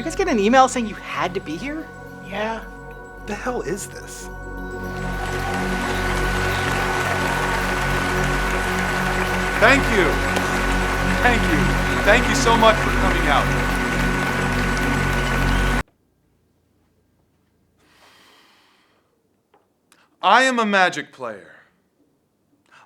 you guys get an email saying you had to be here? Yeah. The hell is this? Thank you. Thank you. Thank you so much for coming out. I am a magic player.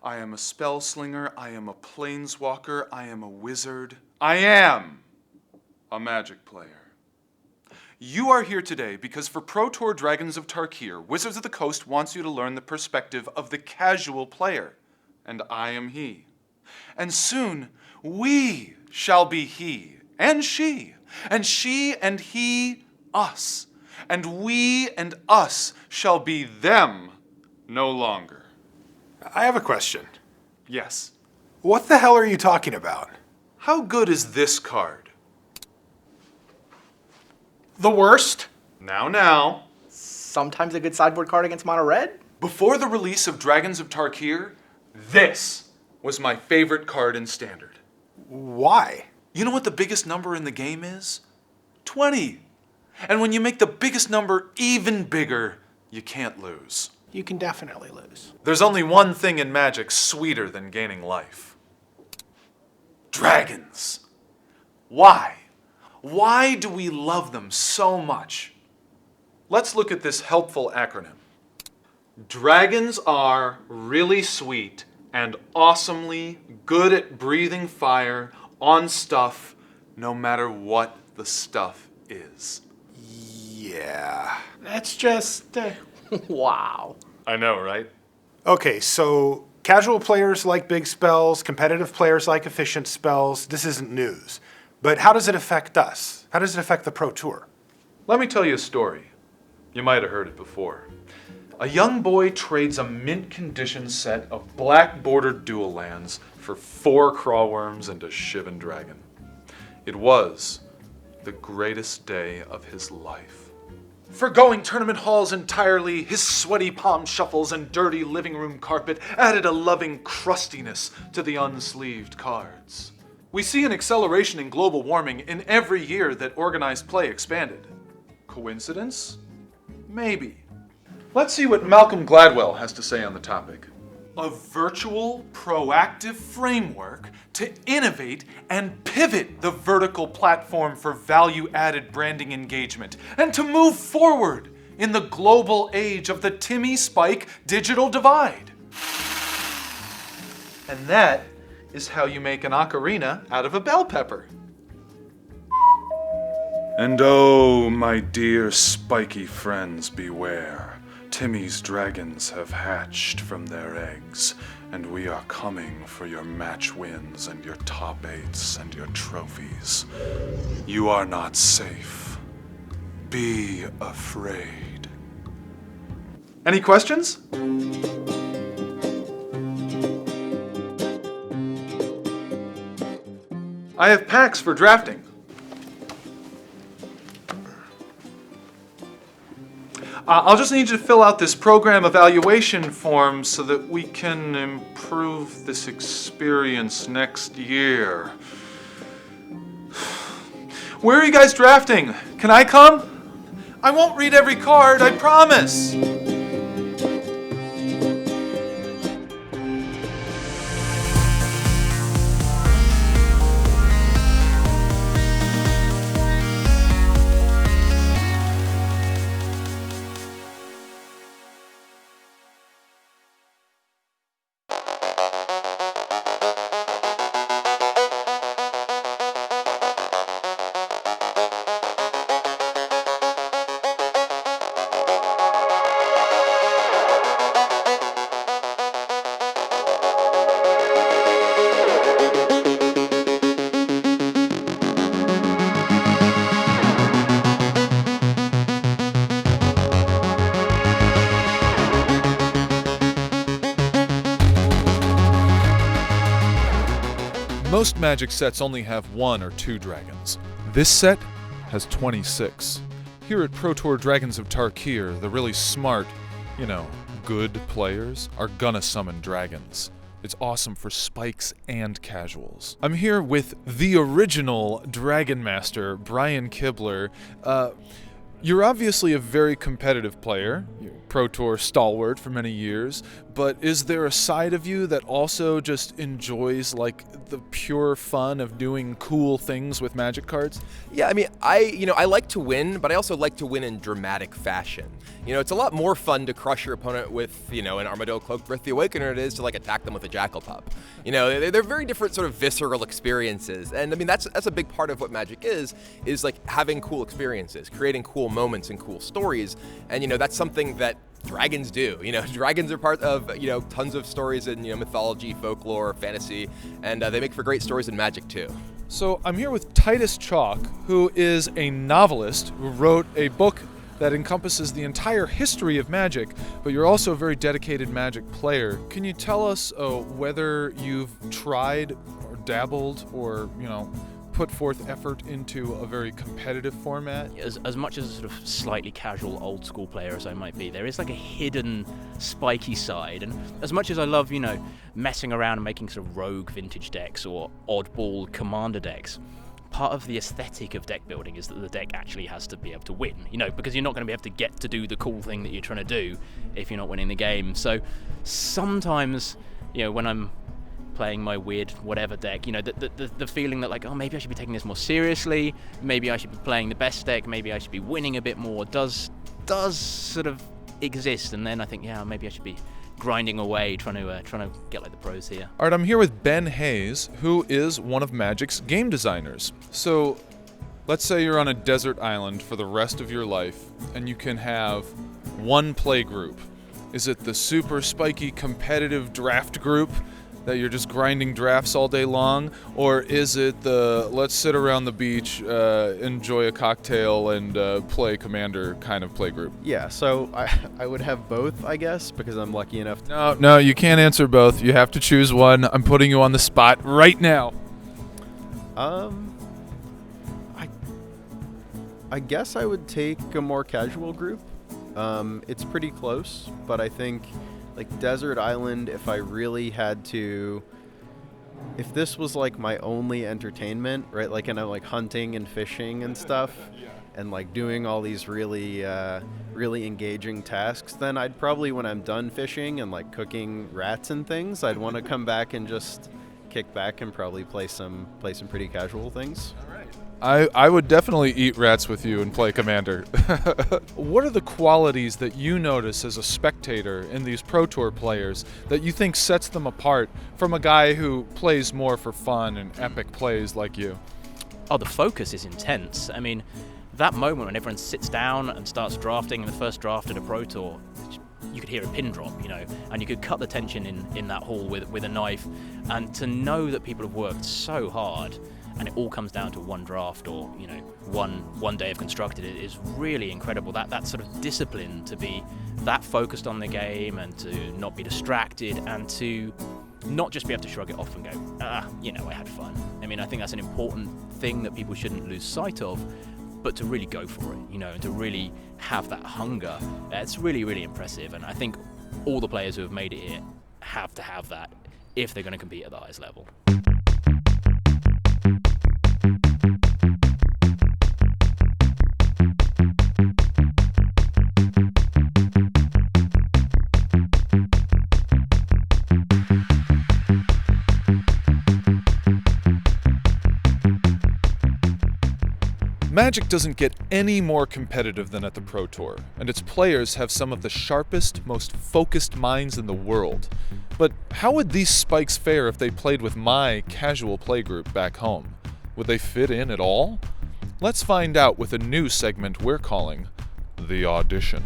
I am a spell slinger. I am a planeswalker. I am a wizard. I am a magic player. You are here today because for Pro Tour Dragons of Tarkir, Wizards of the Coast wants you to learn the perspective of the casual player, and I am he. And soon, we shall be he and she and he, us. And we and us shall be them no longer. I have a question. Yes. What the hell are you talking about? How good is this card? The worst. Now. Sometimes a good sideboard card against mono red? Before the release of Dragons of Tarkir, this was my favorite card in Standard. Why? You know what the biggest number in the game is? 20. And when you make the biggest number even bigger, you can't lose. You can definitely lose. There's only one thing in Magic sweeter than gaining life. Dragons. Why? Why do we love them so much? Let's look at this helpful acronym. Dragons are really sweet and awesomely good at breathing fire on stuff, no matter what the stuff is. Yeah. That's just... Wow. I know, right? Okay, so casual players like big spells, competitive players like efficient spells. This isn't news. But how does it affect us? How does it affect the Pro Tour? Let me tell you a story. You might have heard it before. A young boy trades a mint condition set of black bordered dual lands for 4 crawworms and a Shivan dragon. It was the greatest day of his life. Forgoing tournament halls entirely, his sweaty palm shuffles and dirty living room carpet added a loving crustiness to the unsleeved cards. We see an acceleration in global warming in every year that organized play expanded. Coincidence? Maybe. Let's see what Malcolm Gladwell has to say on the topic. A virtual, proactive framework to innovate and pivot the vertical platform for value-added branding engagement and to move forward in the global age of the Timmy Spike digital divide. And that is how you make an ocarina out of a bell pepper. And oh, my dear spiky friends, beware. Timmy's dragons have hatched from their eggs, and we are coming for your match wins and your top 8s and your trophies. You are not safe. Be afraid. Any questions? I have packs for drafting. I'll just need you to fill out this program evaluation form so that we can improve this experience next year. Where are you guys drafting? Can I come? I won't read every card, I promise. Most Magic sets only have 1 or 2 dragons. This set has 26. Here at Pro Tour Dragons of Tarkir, the really smart, good players are gonna summon dragons. It's awesome for spikes and casuals. I'm here with the original Dragon Master, Brian Kibler. You're obviously a very competitive player, you're Pro Tour stalwart for many years, but is there a side of you that also just enjoys like the pure fun of doing cool things with Magic cards? Yeah, I mean, I like to win, but I also like to win in dramatic fashion. It's a lot more fun to crush your opponent with, an Armadillo Cloaked Breath the Awakener it is to like attack them with a Jackal Pup. They're very different sort of visceral experiences, and I mean that's a big part of what Magic is like having cool experiences, creating cool moments and cool stories, and that's something that dragons do. Dragons are part of tons of stories in mythology, folklore, fantasy, and they make for great stories in Magic too. So I'm here with Titus Chalk, who is a novelist who wrote a book that encompasses the entire history of Magic, but you're also a very dedicated Magic player. Can you tell us whether you've tried or dabbled or, put forth effort into a very competitive format? As much as a sort of slightly casual old school player as I might be, there is like a hidden spiky side, and as much as I love, messing around and making sort of rogue vintage decks or oddball commander decks, part of the aesthetic of deck building is that the deck actually has to be able to win, because you're not going to be able to get to do the cool thing that you're trying to do if you're not winning the game. So sometimes, when I'm playing my weird whatever deck, the feeling that like, oh, maybe I should be taking this more seriously, maybe I should be playing the best deck, maybe I should be winning a bit more, does sort of exist. And then I think, yeah, maybe I should be grinding away, trying to get like the pros here. All right, I'm here with Ben Hayes, who is one of Magic's game designers. So let's say you're on a desert island for the rest of your life, and you can have one play group. Is it the super spiky competitive draft group that you're just grinding drafts all day long, or is it the let's sit around the beach, enjoy a cocktail, and play Commander kind of play group? Yeah, so I would have both, I guess, because I'm lucky enough to... No, you can't answer both. You have to choose one. I'm putting you on the spot right now. I guess I would take a more casual group. It's pretty close, but I think like Desert Island, if I really had to, if this was like my only entertainment, right, like, and I'm like hunting and fishing and stuff, and like doing all these really engaging tasks, then I'd probably, when I'm done fishing and like cooking rats and things, I'd want to come back and just kick back and probably play some pretty casual things. I would definitely eat rats with you and play Commander. What are the qualities that you notice as a spectator in these Pro Tour players that you think sets them apart from a guy who plays more for fun and epic plays like you? Oh, the focus is intense. I mean, that moment when everyone sits down and starts drafting in the first draft at a Pro Tour, you could hear a pin drop, and you could cut the tension in that hall with a knife, and to know that people have worked so hard and it all comes down to one draft or one day of constructed, it is really incredible. That sort of discipline to be that focused on the game and to not be distracted and to not just be able to shrug it off and go, I had fun. I mean, I think that's an important thing that people shouldn't lose sight of, but to really go for it, and to really have that hunger, it's really, really impressive. And I think all the players who have made it here have to have that if they're going to compete at the highest level. Magic doesn't get any more competitive than at the Pro Tour, and its players have some of the sharpest, most focused minds in the world. But how would these spikes fare if they played with my casual playgroup back home? Would they fit in at all? Let's find out with a new segment we're calling The Audition.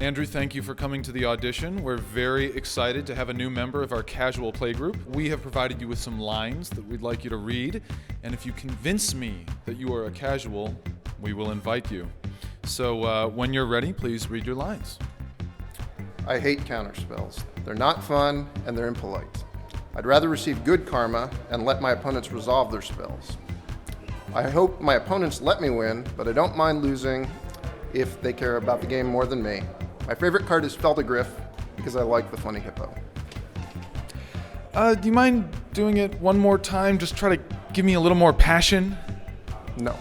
Andrew, thank you for coming to the audition. We're very excited to have a new member of our casual playgroup. We have provided you with some lines that we'd like you to read, and if you convince me that you are a casual, we will invite you. So when you're ready, please read your lines. I hate counterspells. They're not fun and they're impolite. I'd rather receive good karma and let my opponents resolve their spells. I hope my opponents let me win, but I don't mind losing if they care about the game more than me. My favorite card is Feltagriff because I like the funny hippo. Do you mind doing it one more time? Just try to give me a little more passion. No.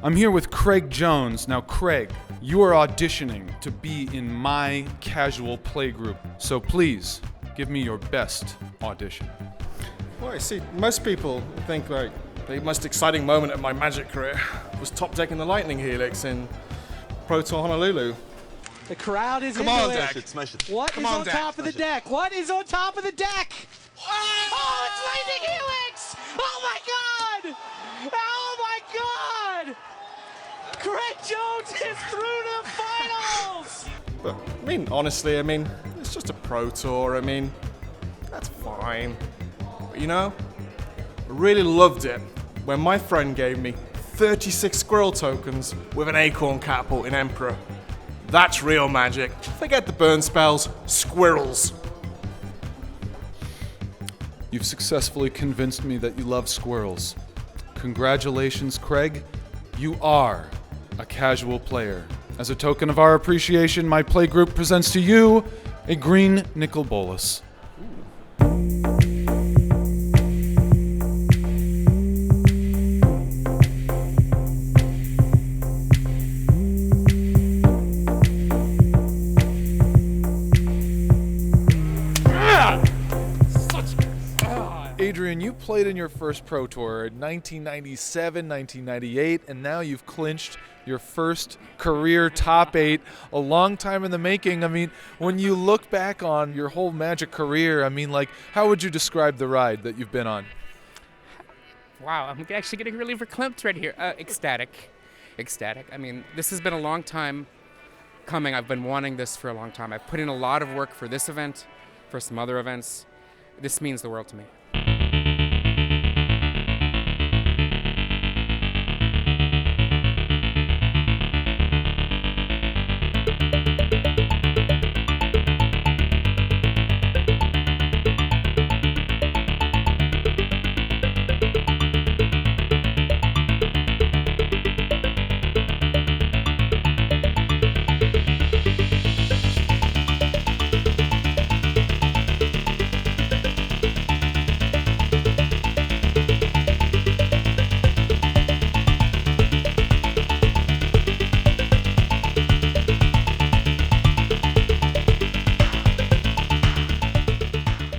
I'm here with Craig Jones. Now, Craig, you are auditioning to be in my casual play group. So please, give me your best audition. Well, I see, most people think like the most exciting moment of my Magic career was top decking the Lightning Helix in Pro Tour Honolulu. The crowd is Come into on, it. Dak. What Come is on, on Dak. top of the deck? What is on top of the deck? Oh, it's Lightning Helix! Oh my God! Oh my God! Craig Jones is through to finals! But, I mean, honestly, it's just a Pro Tour. That's fine. But, I really loved it when my friend gave me 36 squirrel tokens with an acorn catapult in Emperor. That's real Magic. Forget the burn spells. Squirrels. You've successfully convinced me that you love squirrels. Congratulations, Craig. You are a casual player. As a token of our appreciation, my playgroup presents to you a green nickel bolus. Adrian, you played in your first Pro Tour in 1997, 1998, and now you've clinched your first career top 8, a long time in the making. When you look back on your whole Magic career, how would you describe the ride that you've been on? Wow, I'm actually getting really verklempt right here. Ecstatic. This has been a long time coming. I've been wanting this for a long time. I've put in a lot of work for this event, for some other events. This means the world to me.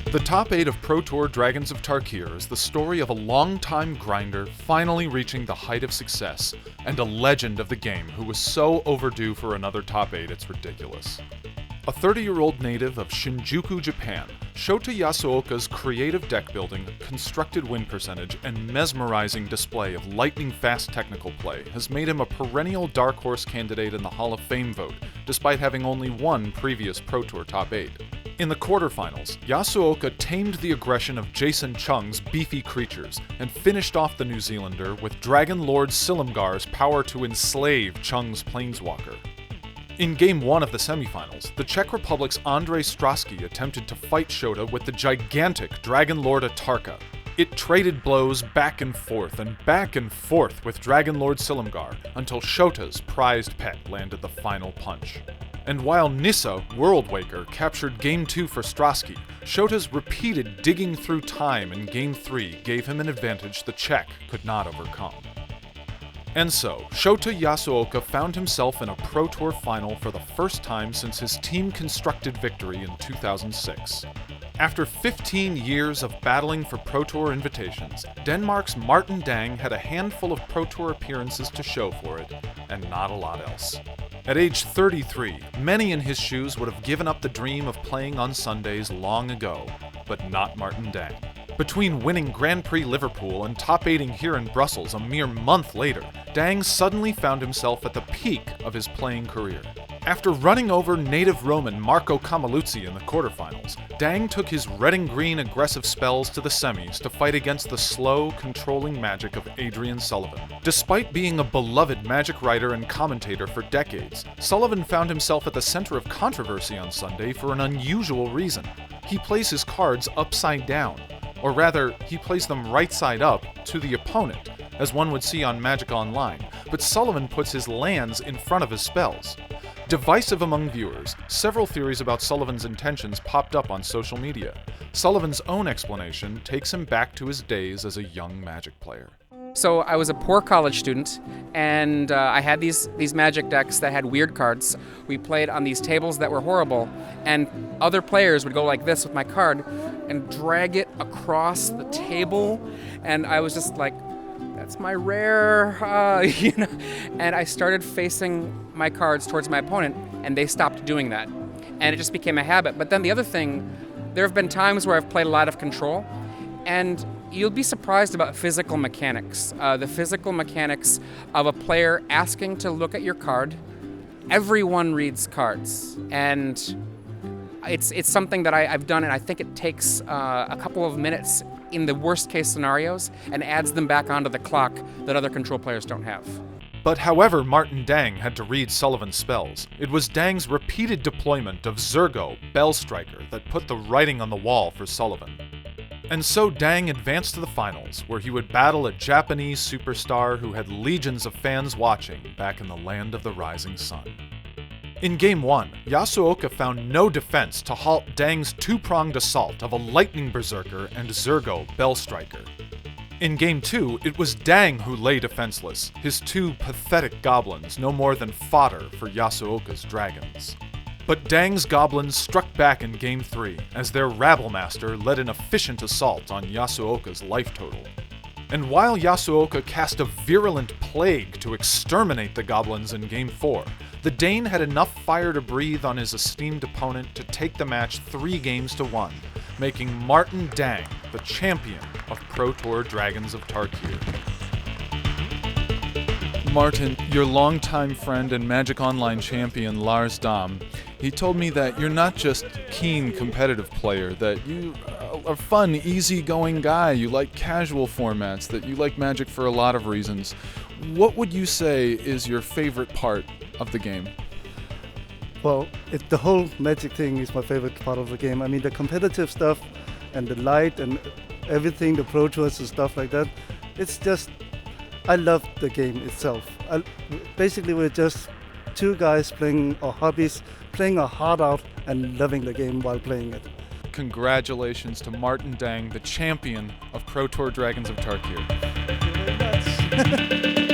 The top 8 of Pro Tour Dragons of Tarkir is the story of a longtime grinder finally reaching the height of success, and a legend of the game who was so overdue for another top 8 it's ridiculous. A 30-year-old native of Shinjuku, Japan, Shota Yasuoka's creative deck building, constructed win percentage, and mesmerizing display of lightning-fast technical play has made him a perennial dark horse candidate in the Hall of Fame vote, despite having only one previous Pro Tour top 8. In the quarterfinals, Yasuoka tamed the aggression of Jason Chung's beefy creatures and finished off the New Zealander with Dragon Lord Silumgar's power to enslave Chung's planeswalker. In Game 1 of the semifinals, the Czech Republic's Andrej Strasky attempted to fight Shota with the gigantic Dragon Lord Atarka. It traded blows back and forth with Dragon Lord Silumgar until Shota's prized pet landed the final punch. And while Nissa, Worldwaker, captured Game 2 for Strasky, Shota's repeated digging through time in Game 3 gave him an advantage the Czech could not overcome. And so, Shota Yasuoka found himself in a Pro Tour final for the first time since his team-constructed victory in 2006. After 15 years of battling for Pro Tour invitations, Denmark's Martin Dang had a handful of Pro Tour appearances to show for it, and not a lot else. At age 33, many in his shoes would have given up the dream of playing on Sundays long ago, but not Martin Dang. Between winning Grand Prix Liverpool and top-8ing here in Brussels a mere month later, Dang suddenly found himself at the peak of his playing career. After running over native Roman Marco Camiluzzi in the quarterfinals, Dang took his red and green aggressive spells to the semis to fight against the slow, controlling magic of Adrian Sullivan. Despite being a beloved Magic writer and commentator for decades, Sullivan found himself at the center of controversy on Sunday for an unusual reason. He plays his cards upside down, or rather, he plays them right side up to the opponent, as one would see on Magic Online, but Sullivan puts his lands in front of his spells. Divisive among viewers, several theories about Sullivan's intentions popped up on social media. Sullivan's own explanation takes him back to his days as a young Magic player. So I was a poor college student, and I had these Magic decks that had weird cards. We played on these tables that were horrible, and other players would go like this with my card and drag it across the table, and I was just like, that's my rare, you know. And I started facing my cards towards my opponent, and they stopped doing that. And it just became a habit. But then the other thing, there have been times where I've played a lot of control, and you'll be surprised about physical mechanics. The physical mechanics of a player asking to look at your card. Everyone reads cards, and it's something that I've done, and I think it takes a couple of minutes in the worst case scenarios and adds them back onto the clock that other control players don't have. But however Martin Dang had to read Sullivan's spells, it was Dang's repeated deployment of Zergo, Bellstriker, that put the writing on the wall for Sullivan. And so Dang advanced to the finals, where he would battle a Japanese superstar who had legions of fans watching back in the land of the rising sun. In Game 1, Yasuoka found no defense to halt Dang's two-pronged assault of a Lightning Berserker and Zergo Bellstriker. In Game 2, it was Dang who lay defenseless, his two pathetic goblins no more than fodder for Yasuoka's dragons. But Dang's goblins struck back in Game 3 as their Rabblemaster led an efficient assault on Yasuoka's life total. And while Yasuoka cast a virulent plague to exterminate the goblins in Game 4, the Dane had enough fire to breathe on his esteemed opponent to take the match 3-1, making Martin Dang the champion of Pro Tour Dragons of Tarkir. Martin, your longtime friend and Magic Online champion Lars Dam, he told me that you're not just a keen competitive player, that you are a fun, easygoing guy, you like casual formats, that you like Magic for a lot of reasons. What would you say is your favorite part of the game? Well, the whole Magic thing is my favorite part of the game. I mean, the competitive stuff and the light and everything, the Pro Tours and stuff like that, it's just, I love the game itself. Basically, we're just two guys playing our hobbies, playing our heart out and loving the game while playing it. Congratulations to Martin Dang, the champion of Pro Tour Dragons of Tarkir. Thank you very much.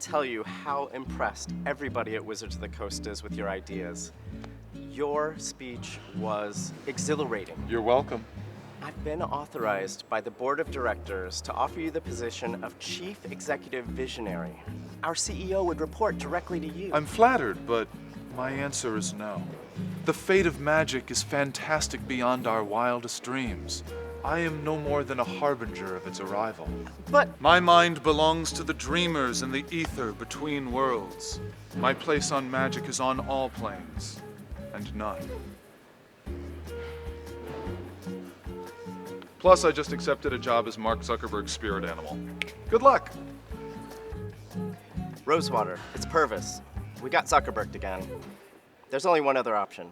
Tell you how impressed everybody at Wizards of the Coast is with your ideas. Your speech was exhilarating. You're welcome. I've been authorized by the board of directors to offer you the position of Chief Executive Visionary. Our CEO would report directly to you. I'm flattered, but my answer is no. The fate of Magic is fantastic beyond our wildest dreams. I am no more than a harbinger of its arrival. But my mind belongs to the dreamers in the ether between worlds. My place on Magic is on all planes, and none. Plus, I just accepted a job as Mark Zuckerberg's spirit animal. Good luck! Rosewater, it's Purvis. We got Zuckerberg again. There's only one other option.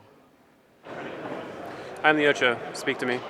I'm the Ocho. Speak to me.